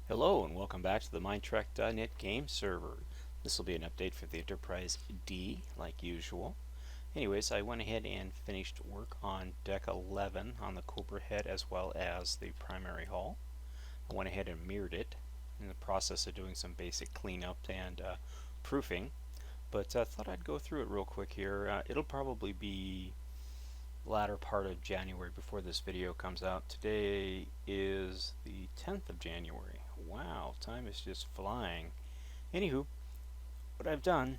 Hello and welcome back to the Minetrek.net game server. This will be an update for the Enterprise D, like usual. Anyways, I went ahead and finished work on Deck 11 on the Cobra head as well as the primary hull. I went ahead and mirrored it in the process of doing some basic cleanup and proofing, but I thought I'd go through it real quick here. It'll probably be latter part of January before this video comes out. Today is the 10th of January. Wow, time is just flying. Anywho, what I've done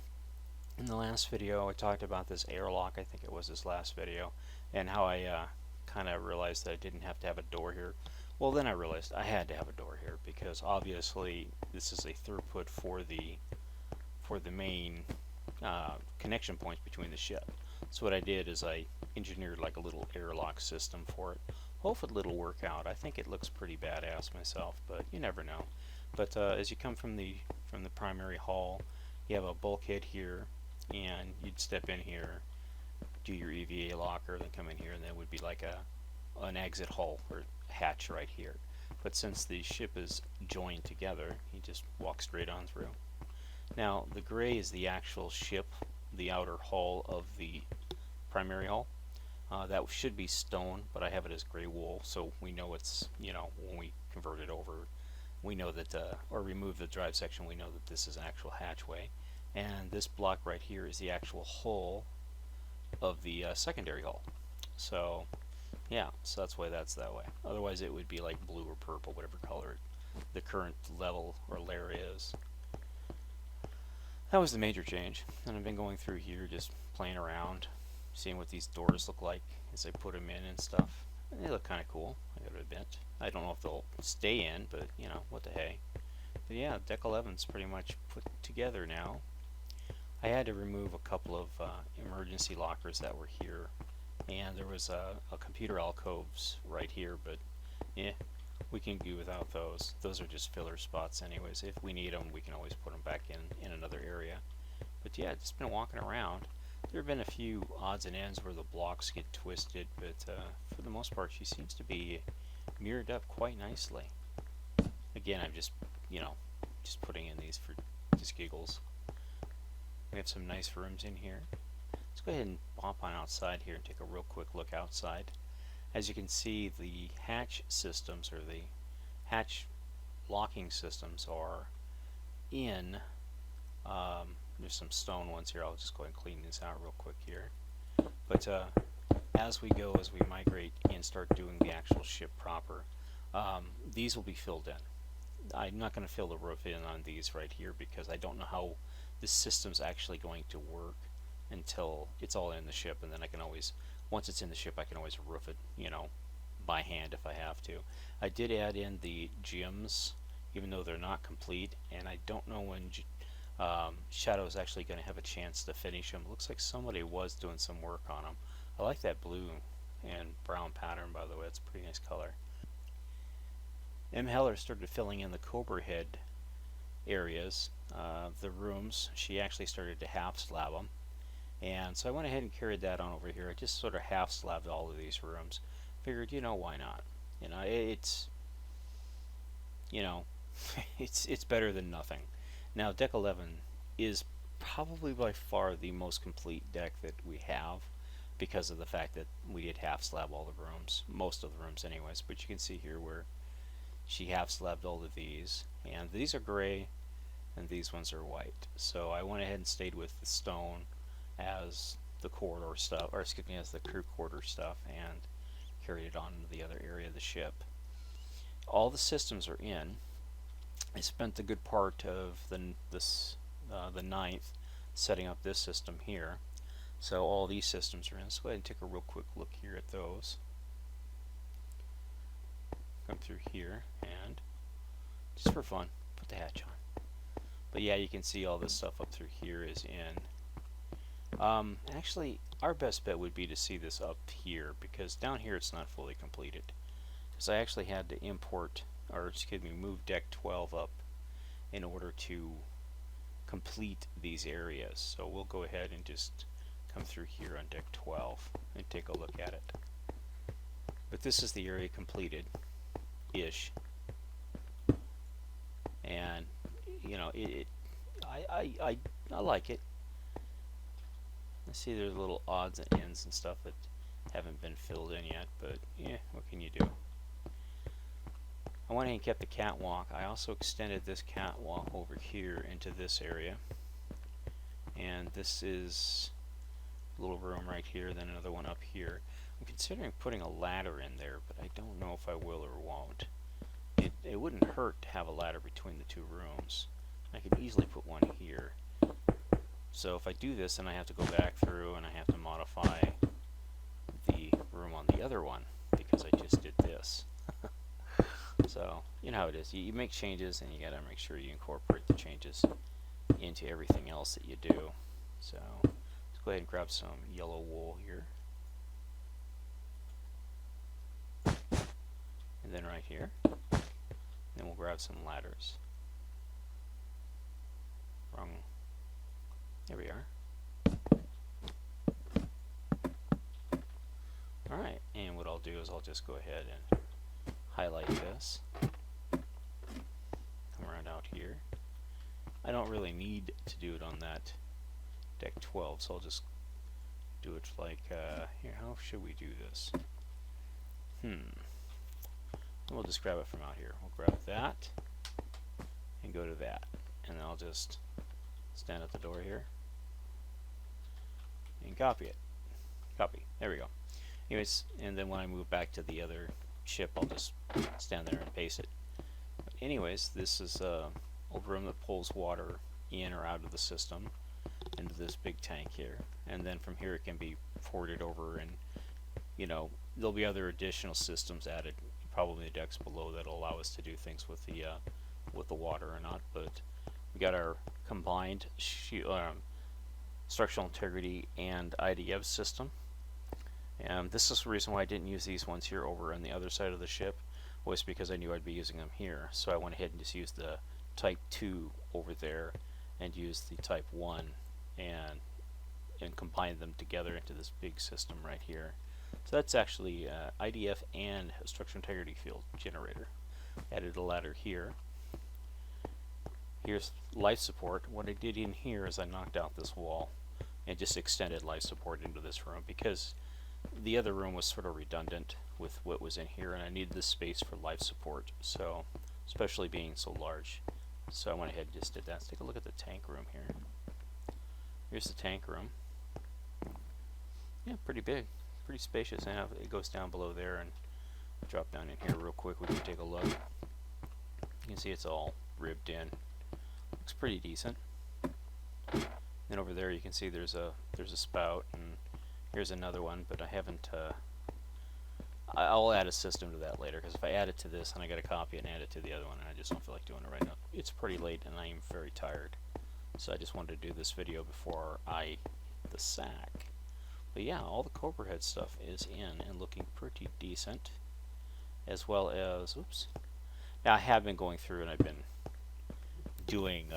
in the last video, I talked about this airlock, I think it was this last video, and how I kind of realized that I didn't have to have a door here. Well, then I realized I had to have a door here because obviously this is a throughput for the main connection points between the ship. So what I did is I engineered like a little airlock system for it. Hopefully it'll work out. I think it looks pretty badass myself, but you never know. But as you come from the primary hull, you have a bulkhead here, and you'd step in here, do your EVA locker, then come in here, and then would be like an exit hull or hatch right here. But since the ship is joined together, you just walk straight on through. Now the gray is the actual ship, the outer hull of the primary hull. That should be stone, but I have it as gray wool, so we know it's, when we convert it over, we know that, or remove the drive section, we know that this is an actual hatchway. And this block right here is the actual hull of the secondary hull. So, yeah, so that's why that's that way. Otherwise it would be like blue or purple, whatever color the current level or layer is. That was the major change, and I've been going through here just playing around, seeing what these doors look like as I put them in and stuff. And they look kind of cool, I gotta admit. I don't know if they'll stay in, but what the hey. But yeah, Deck 11's pretty much put together now. I had to remove a couple of emergency lockers that were here, and there was a computer alcoves right here, but yeah, we can do without those. Those are just filler spots anyways. If we need them, we can always put them back in another area. But yeah, just been walking around. There have been a few odds and ends where the blocks get twisted, but for the most part, she seems to be mirrored up quite nicely. Again, I'm just, just putting in these for just giggles. We have some nice rooms in here. Let's go ahead and pop on outside here and take a real quick look outside. As you can see, the hatch systems, or the hatch locking systems, are in. There's some stone ones here. I'll just go ahead and clean this out real quick here. But as we go, as we migrate and start doing the actual ship proper, these will be filled in. I'm not going to fill the roof in on these right here because I don't know how the system's actually going to work until it's all in the ship, and then I can always, once it's in the ship, I can always roof it, by hand if I have to. I did add in the gyms, even though they're not complete, and I don't know when Shadow's actually going to have a chance to finish them. Looks like somebody was doing some work on them. I like that blue and brown pattern, by the way. It's a pretty nice color. M. Heller started filling in the Cobra head areas, the rooms. She actually started to half slab them. And so I went ahead and carried that on over here. I just sort of half slabbed all of these rooms. Figured, why not? It's, it's better than nothing. Now, Deck 11 is probably by far the most complete deck that we have because of the fact that we did half slab all the rooms, most of the rooms anyways. But you can see here where she half slabbed all of these, and these are gray and these ones are white. So I went ahead and stayed with the stone as the corridor stuff, or excuse me, as the crew quarter stuff, and carried it on to the other area of the ship. All the systems are in. I spent a good part of the ninth setting up this system here. So all these systems are in. Let's go ahead and take a real quick look here at those. Come through here and just for fun, put the hatch on. But yeah, you can see all this stuff up through here is in. Actually, our best bet would be to see this up here, because down here it's not fully completed. Because I actually had to import, or excuse me, move deck 12 up in order to complete these areas. So we'll go ahead and just come through here on deck 12 and take a look at it. But But this is the area completed-ish. know, I like it. I see there's little odds and ends and stuff that haven't been filled in yet, but yeah, what can you do? I went ahead and kept the catwalk. I also extended this catwalk over here into this area. And this is a little room right here, then another one up here. I'm considering putting a ladder in there, but I don't know if I will or won't. It wouldn't hurt to have a ladder between the two rooms. I could easily put one here. So if I do this, then I have to go back through and I have to modify the room on the other one because I just did this. So, you know how it is. You make changes and you gotta make sure you incorporate the changes into everything else that you do. So, let's go ahead and grab some yellow wool here. And then right here. Then we'll grab some ladders. Wrong. There we are. Alright, and what I'll do is I'll just go ahead and highlight this. Come around out here. I don't really need to do it on that deck 12, so I'll just do it like, here, how should we do this? We'll just grab it from out here. We'll grab that and go to that. And then I'll just stand at the door here and copy it. Copy. There we go. Anyways, and then when I move back to the other ship, I'll just stand there and paste it. But anyways, this is a room that pulls water in or out of the system into this big tank here. And then from here it can be ported over, and you know, there'll be other additional systems added, probably the decks below, that'll allow us to do things with the water or not. But we got our combined structural integrity and IDF system. And this is the reason why I didn't use these ones here over on the other side of the ship, was because I knew I'd be using them here. So I went ahead and just used the Type 2 over there and used the Type 1 and combined them together into this big system right here. So that's actually IDF and structural integrity field generator. Added a ladder here. Here's life support. What I did in here is I knocked out this wall and just extended life support into this room because the other room was sort of redundant with what was in here, and I needed this space for life support, so especially being so large. So I went ahead and just did that. Let's take a look at the tank room here. Here's the tank room. Yeah, pretty big, pretty spacious. And it goes down below there and drop down in here real quick. We can take a look. You can see it's all ribbed in. Looks pretty decent. Then over there you can see there's a spout, and here's another one, but I haven't. I'll add a system to that later, because if I add it to this, then I got to copy it and add it to the other one, and I just don't feel like doing it right now. It's pretty late, and I am very tired, so I just wanted to do this video before I hit the sack. But yeah, all the Cobra Head stuff is in and looking pretty decent, as well as, oops. Now I have been going through and I've been doing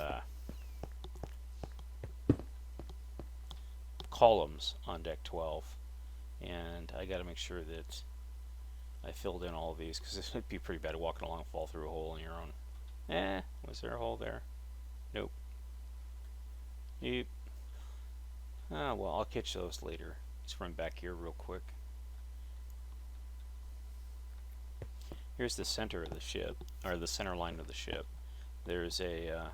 columns on deck 12, and I got to make sure that I filled in all of these, because it would be pretty bad walking along and fall through a hole in your own. Was there a hole there? Nope. Yep. Well, I'll catch those later. Let's run back here real quick. Here's the center of the ship, or the center line of the ship. There's a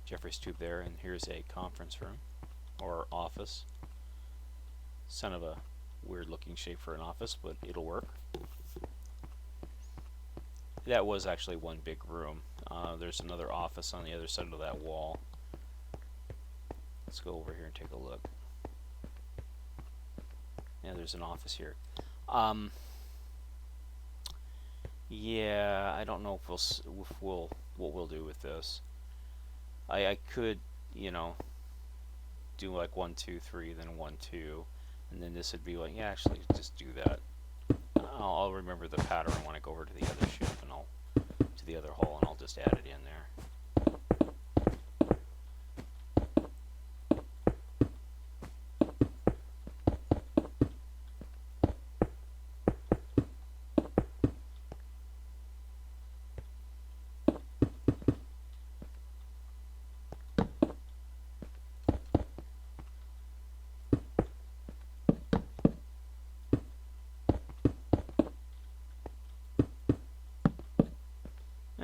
Jeffrey's tube there, and here's a conference room, or office. It's kind of a weird looking shape for an office, but it'll work. That was actually one big room. There's another office on the other side of that wall. Let's go over here and take a look. Yeah, there's an office here. Yeah, I don't know if what we'll do with this. I could, you know, do like 1, 2, 3, then 1, 2, and then this would be like, yeah, actually, just do that. I'll remember the pattern when I go over to the other ship, and I'll to the other hole, and I'll just add it in there.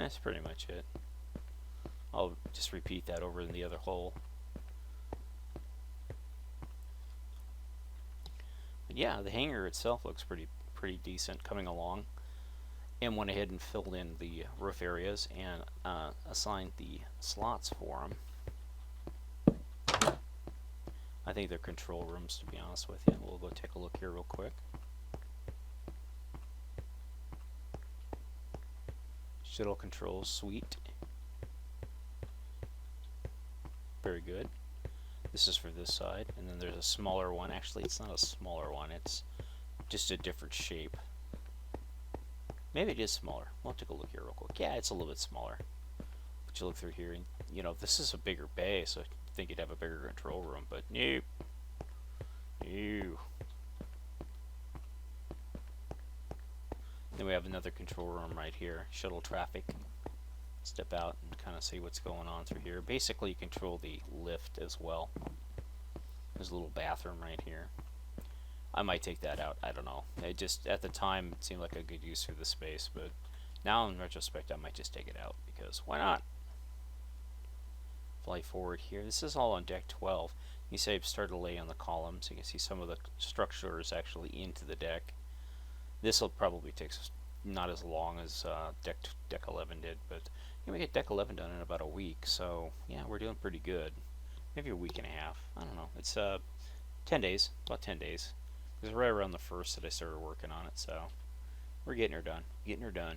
That's pretty much it. I'll just repeat that over in the other hole. But yeah, the hangar itself looks pretty decent coming along. And went ahead and filled in the roof areas and assigned the slots for them. I think they're control rooms, to be honest with you. We'll go take a look here real quick. Shuttle control suite. Very good. This is for this side, and then there's a smaller one. Actually, it's not a smaller one. It's just a different shape. Maybe it is smaller. We'll take a look here real quick. Yeah, it's a little bit smaller. But you look through here, and you know, this is a bigger bay, so I think you'd have a bigger control room, but nope. No. Then we have another control room right here. Shuttle traffic. Step out and kind of see what's going on through here. Basically, you control the lift as well. There's a little bathroom right here. I might take that out. I don't know. It just, at the time, it seemed like a good use for the space, but now in retrospect, I might just take it out, because why not? Fly forward here. This is all on deck 12. You say start to lay on the columns. You can see some of the structures actually into the deck. This will probably take not as long as deck 11 did, but you know, we get deck 11 done in about a week, so yeah, we're doing pretty good. Maybe a week and a half. I don't know. It's 10 days, about 10 days. It was right around the 1st that I started working on it, so we're getting her done. Getting her done.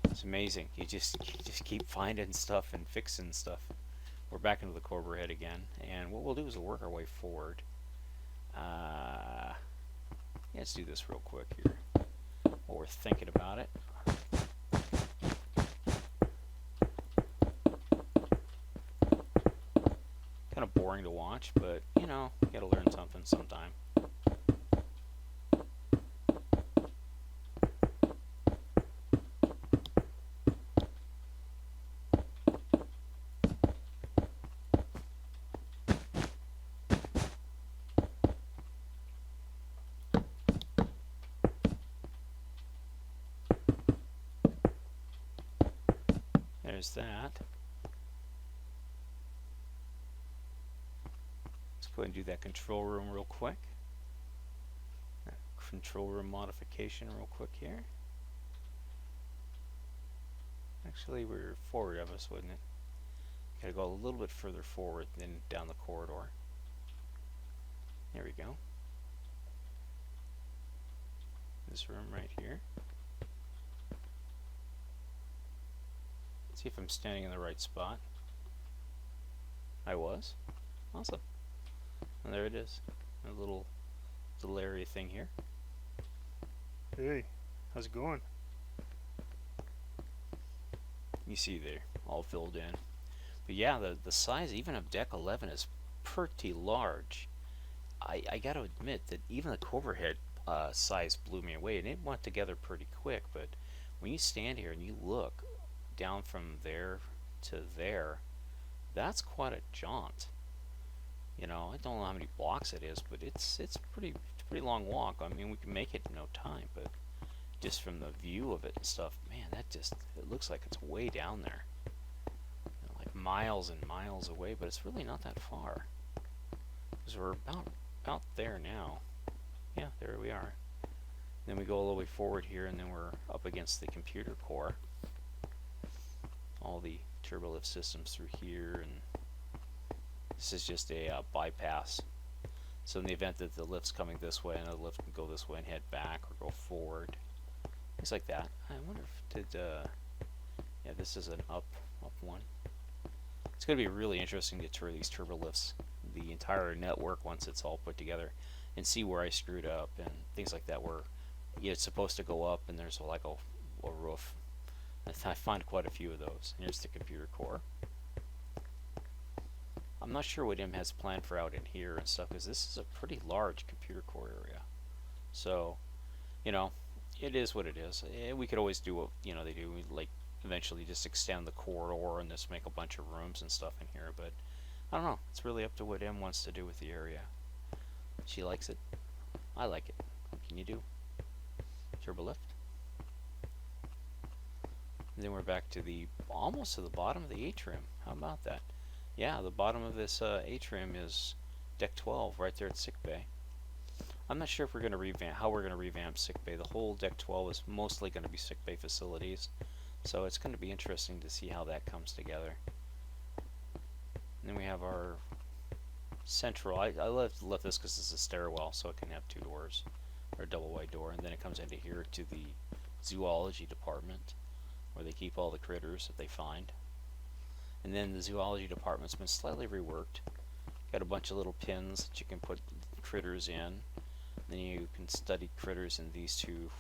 It's amazing. You just keep finding stuff and fixing stuff. We're back into the Cobra head again, and what we'll do is we'll work our way forward. Yeah, let's do this real quick here while we're thinking about it. Kind of boring to watch, but you know, you gotta learn something sometime. There's that. Let's go ahead and do that control room real quick. Control room modification real quick here. Actually, we're forward of us, wouldn't it? Gotta go a little bit further forward than down the corridor. There we go. This room right here. See if I'm standing in the right spot. I was. Awesome. And there it is. A little area thing here. Hey, how's it going? You see there, all filled in. But yeah, the size even of deck 11 is pretty large. I gotta admit that even the Cobra head size blew me away, and it went together pretty quick, but when you stand here and you look down from there to there, that's quite a jaunt. You know, I don't know how many blocks it is, but it's pretty long walk. I mean, we can make it in no time, but just from the view of it and stuff, man, it looks like it's way down there, you know, like miles and miles away, but it's really not that far, because we're about there now. Yeah, there we are. Then we go all the way forward here, and then we're up against the computer core. All the turbolift systems through here, and this is just a bypass. So in the event that the lift's coming this way, another lift can go this way and head back or go forward. Things like that. I wonder if yeah, this is an up one. It's going to be really interesting to tour these turbolifts, the entire network once it's all put together, and see where I screwed up and things like that, where it's supposed to go up and there's like a roof. I find quite a few of those. Here's the computer core. I'm not sure what M has planned for out in here and stuff, because this is a pretty large computer core area. So, you know, it is what it is. We could always do what, you know, they do. We like eventually just extend the corridor and just make a bunch of rooms and stuff in here. But I don't know. It's really up to what M wants to do with the area. She likes it. I like it. What can you do? Turbolift. And then we're back to the almost to the bottom of the atrium. How about that? Yeah, the bottom of this atrium is deck 12 right there at sickbay. I'm not sure if we're going to revamp how we're going to revamp sickbay. The whole deck 12 is mostly going to be sickbay facilities, so it's going to be interesting to see how that comes together. And then we have our central. I left this because it's a stairwell, so it can have two doors or a double wide door, and then it comes into here to the zoology department, where they keep all the critters that they find. And then the zoology department's been slightly reworked. Got a bunch of little pins that you can put critters in. Then you can study critters in these two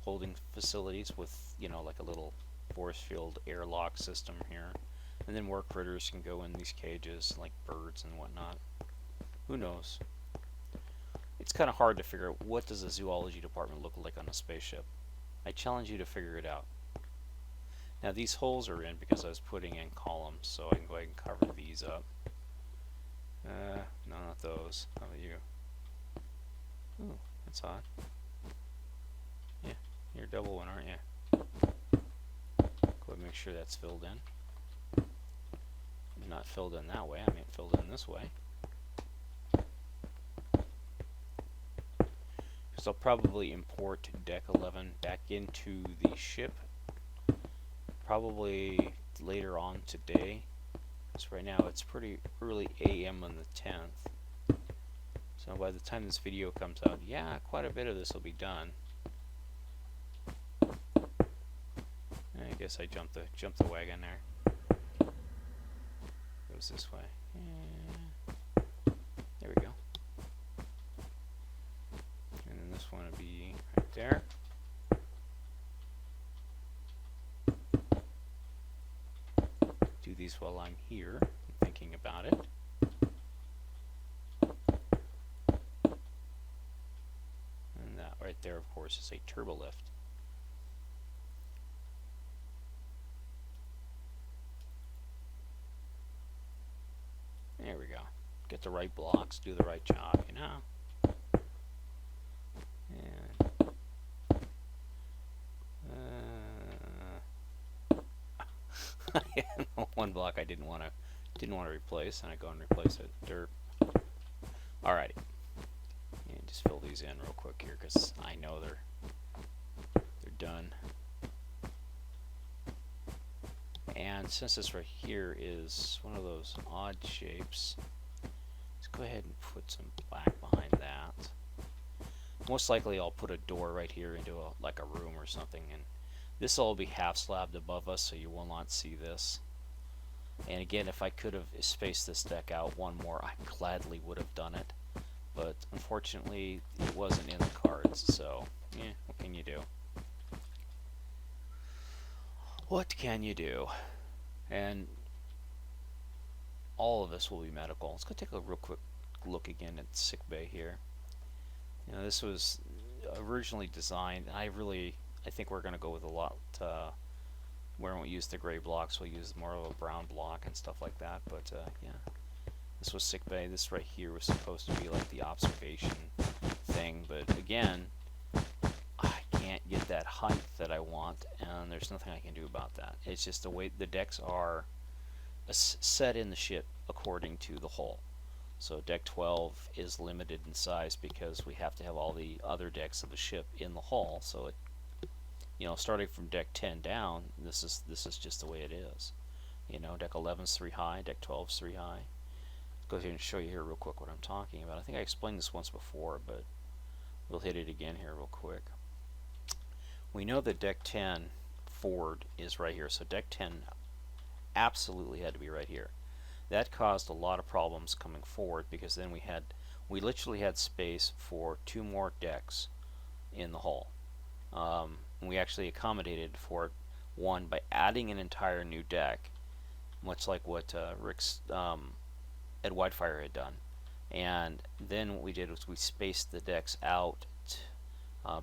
holding facilities with, like a little force field airlock system here. And then more critters can go in these cages, like birds and whatnot. Who knows? It's kind of hard to figure out what does a zoology department look like on a spaceship. I challenge you to figure it out. Now these holes are in because I was putting in columns, so I can go ahead and cover these up. No, not those. How about you? Ooh, that's odd. Yeah, you're a double one, aren't you? Go ahead and make sure that's filled in. Not filled in that way, I mean filled in this way. Because I'll probably import deck 11 back into the ship probably later on today. Because right now it's pretty early AM on the 10th. So by the time this video comes out, yeah, quite a bit of this will be done. I guess I jumped the wagon there. Goes this way. Yeah. There we go. And then this one will be right there. Do these while I'm here, thinking about it. And that right there, of course, is a turbo lift. There we go. Get the right blocks, do the right job, And one block I didn't want to replace, and I go and replace it. Derp. Alrighty. And just fill these in real quick here, because I know they're done. And since this right here is one of those odd shapes, let's go ahead and put some black behind that. Most likely I'll put a door right here into like a room or something, and this will all be half slabbed above us, so you will not see this. And again, if I could have spaced this deck out one more, I gladly would have done it. But unfortunately, it wasn't in the cards, so yeah, what can you do? What can you do? And all of this will be medical. Let's go take a real quick look again at sickbay here. This was originally designed. I think we're going to go with a lot. We won't use the gray blocks. We'll use more of a brown block and stuff like that. But yeah, this was sickbay. This right here was supposed to be like the observation thing. But again, I can't get that height that I want, and there's nothing I can do about that. It's just the way the decks are set in the ship according to the hull. So deck 12 is limited in size because we have to have all the other decks of the ship in the hull. So it, starting from deck 10 down, this is just the way it is. Deck 11's 3 high, deck 12's 3 high. Go ahead and show you here real quick what I'm talking about. I think I explained this once before, but we'll hit it again here real quick. We know that deck 10 forward is right here, so deck 10 absolutely had to be right here. That caused a lot of problems coming forward because then we literally had space for 2 more decks in the hull. We actually accommodated for one by adding an entire new deck, much like what Rick's Ed Whitefire had done. And then what we did was we spaced the decks out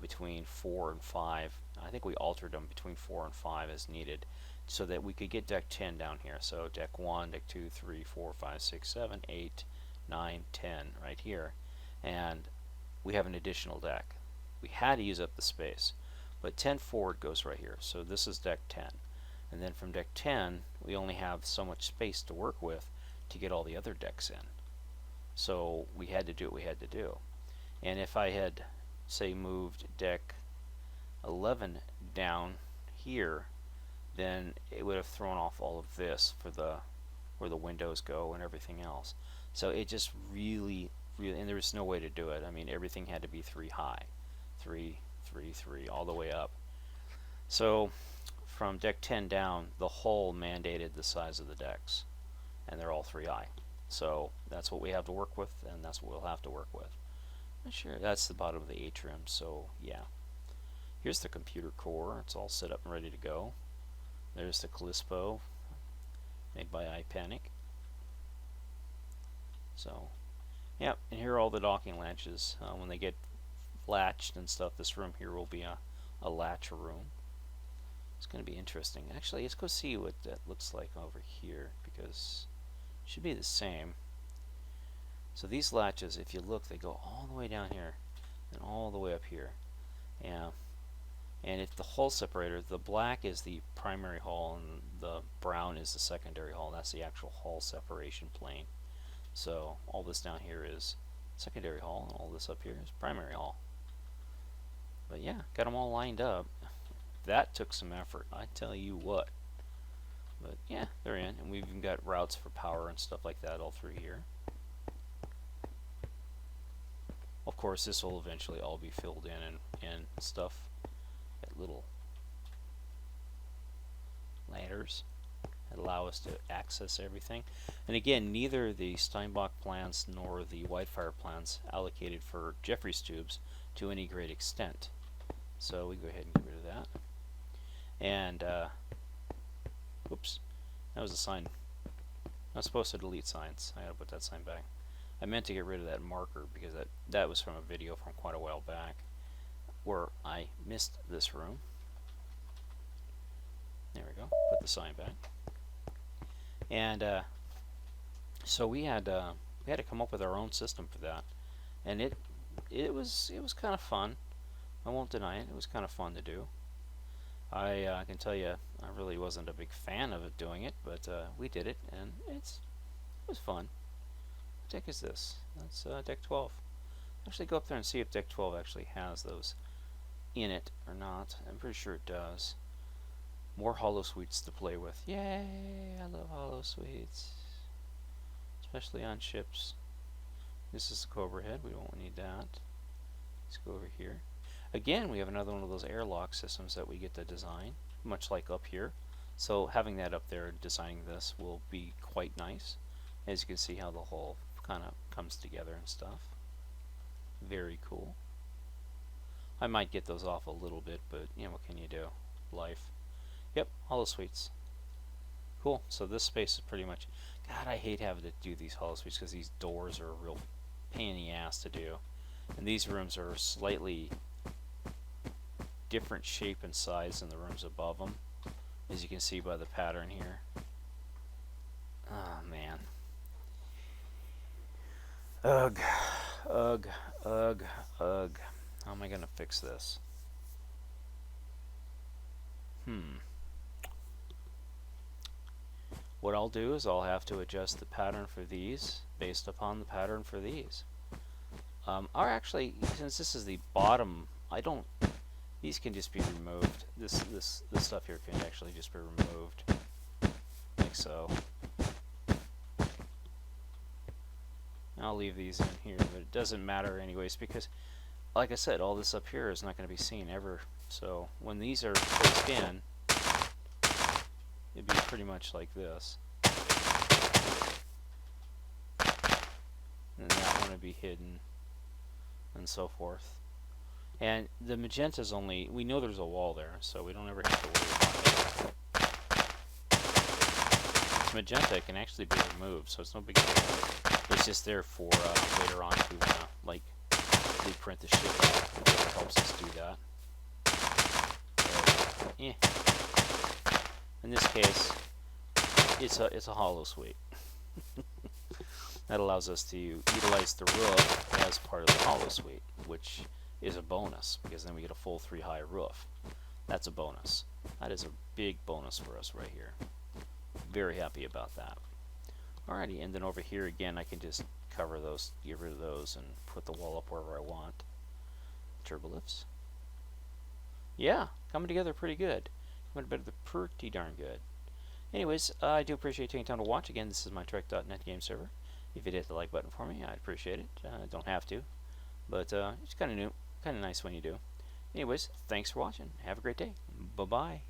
between 4 and 5. I think we altered them between 4 and 5 as needed, so that we could get deck 10 down here. So deck 1, deck 2, 3, 4, 5, 6, 7, 8, 9, 10 right here. And we have an additional deck. We had to use up the space. But 10 forward goes right here. So this is deck 10. And then from deck 10, we only have so much space to work with to get all the other decks in. So we had to do what we had to do. And if I had, say, moved deck 11 down here, then it would have thrown off all of this for the where the windows go and everything else. So it just really, and there was no way to do it. I mean, everything had to be 3 high, 3, 3, 3, all the way up. So from deck 10 down, the hull mandated the size of the decks, and they're all 3 high. So that's what we have to work with, and that's what we'll have to work with. Sure, that's the bottom of the atrium, so yeah. Here's the computer core. It's all set up and ready to go. There's the Callisto, made by iPanic. So, yeah, and here are all the docking latches. When they get latched and stuff, this room here will be a latch room. It's going to be interesting. Actually, let's go see what that looks like over here, because it should be the same. So these latches, if you look, they go all the way down here and all the way up here. Yeah. And it's the hull separator. The black is the primary hull and the brown is the secondary hull. That's the actual hull separation plane. So all this down here is secondary hull and all this up here is primary hull. But yeah, got them all lined up. That took some effort, I tell you what. But yeah, they're in, and we've even got routes for power and stuff like that all through here. Of course, this will eventually all be filled in and stuff. Got little ladders that allow us to access everything. And again, neither the Steinbach plans nor the Whitefire plans allocated for Jeffries tubes to any great extent. So we go ahead and get rid of that. And whoops, that was a sign. I was supposed to delete signs. I gotta put that sign back. I meant to get rid of that marker because that was from a video from quite a while back where I missed this room. There we go. Put the sign back. And so we had to come up with our own system for that, and it was kind of fun. I won't deny it. It was kind of fun to do. I can tell you, I really wasn't a big fan of it doing it, but we did it, and it was fun. What deck is this? That's deck 12. Actually, go up there and see if deck 12 actually has those in it or not. I'm pretty sure it does. More hollow suites to play with. Yay! I love hollow suites, especially on ships. This is the Cobra head. We don't need that. Let's go over here. Again, we have another one of those airlock systems that we get to design, much like up here. So having that up there, designing this, will be quite nice. As you can see how the whole kind of comes together and stuff. Very cool. I might get those off a little bit, but you know, what can you do? Life. Yep, hollow suites. Cool. So this space is pretty much... God, I hate having to do these hollow suites because these doors are a real pain in the ass to do. And these rooms are slightly different shape and size than the rooms above them, as you can see by the pattern here. Oh man. Ugh, ugh, ugh, ugh. How am I gonna fix this? What I'll do is I'll have to adjust the pattern for these based upon the pattern for these. Or actually, since this is the bottom, these can just be removed. This stuff here can actually just be removed, like so. I'll leave these in here, but it doesn't matter anyways because, like I said, all this up here is not going to be seen ever. So when these are placed in, it'd be pretty much like this. And that one would be hidden, and so forth. And the magenta's only, we know there's a wall there, so we don't ever have to worry about it. This magenta can actually be removed, so it's no big deal. It's just there for later on if we want to, like, blueprint the ship out. It helps us do that. So, yeah. In this case, it's a hollow suite. That allows us to utilize the roof as part of the hollow suite, which is a bonus, because then we get a full 3-high roof. That's a bonus. That is a big bonus for us right here. Very happy about that. Alrighty, and then over here again, I can just cover those, get rid of those, and put the wall up wherever I want. Turbolifts. Yeah, coming together pretty good. Coming together pretty darn good. Anyways, I do appreciate taking time to watch. Again, this is Minetrek.net game server. If you'd hit the like button for me, I'd appreciate it. Don't have to, but it's kind of nice when you do. Anyways, thanks for watching. Have a great day. Bye-bye.